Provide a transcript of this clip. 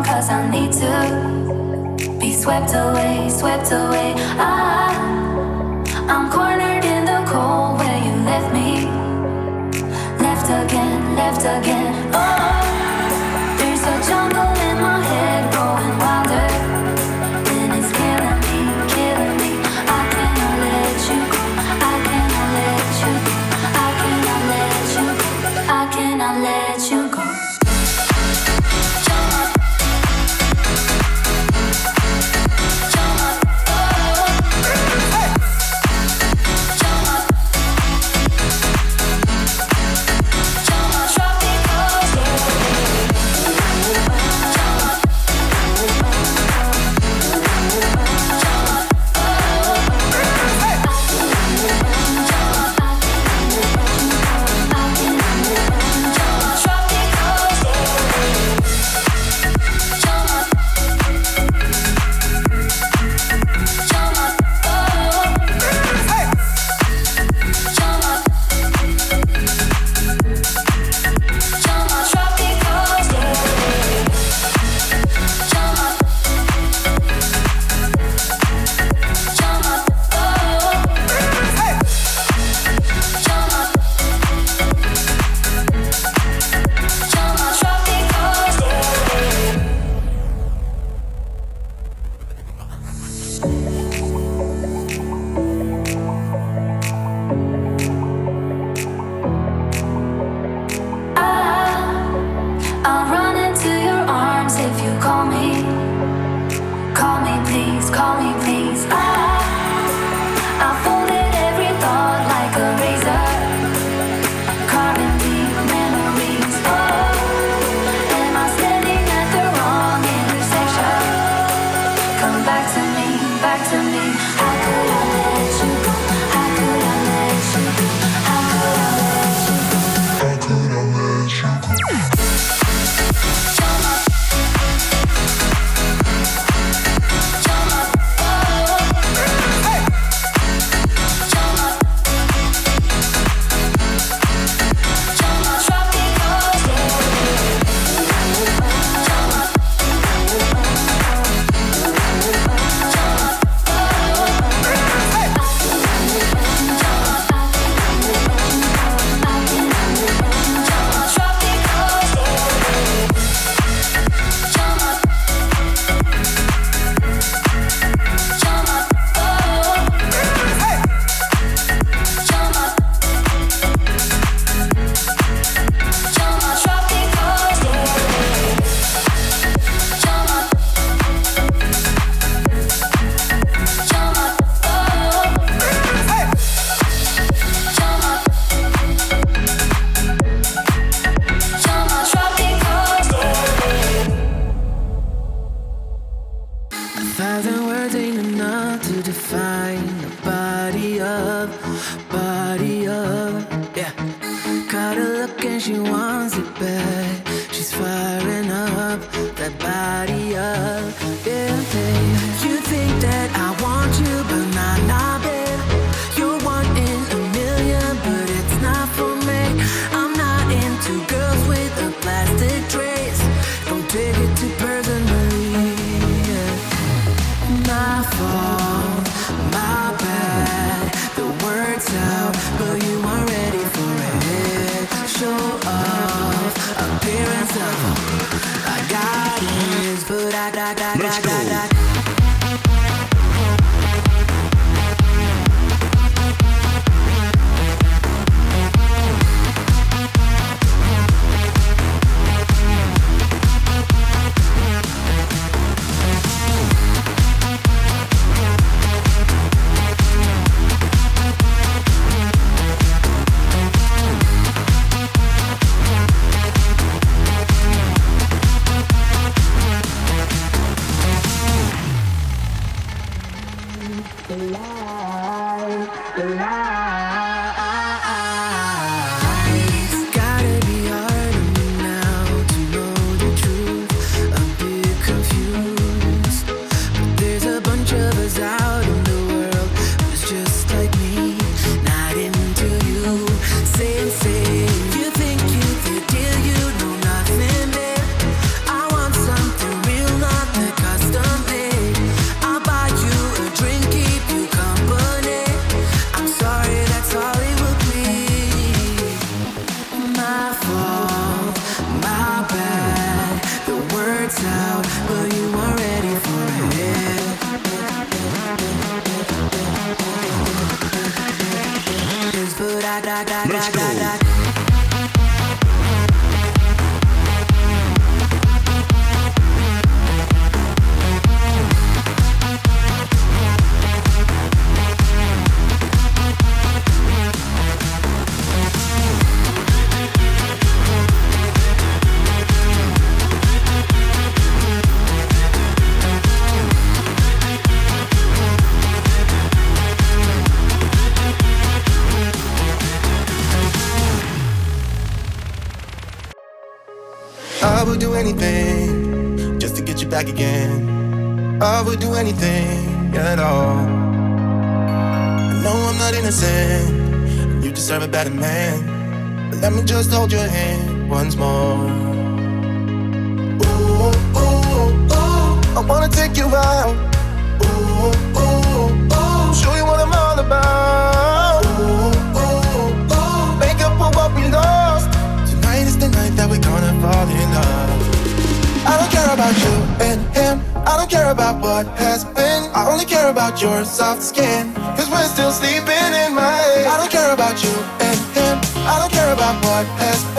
'cause I need to be swept away, swept away. I'm cornered in the cold where you left me. Left again, left again. Oh, there's a jungle in my head growing wilder, and it's killing me, killing me. I cannot let you go. I cannot let you go. I cannot let you go. I cannot let you go. words out, but you weren't ready for it. But let's go. I would do anything just to get you back again. I would do anything at all. I know I'm not innocent, you deserve a better man, but let me just hold your hand once more. Ooh, ooh, ooh, I wanna take you out. Ooh, ooh, ooh, show you what I'm all about. Ooh, ooh, ooh, make up for what we lost. Tonight is the night that we're gonna fall in love. I don't care about you and him, I don't care about what has been. I only care about your soft skin, cause we're still sleeping in my head. I don't care about you and him, I don't care about what has been.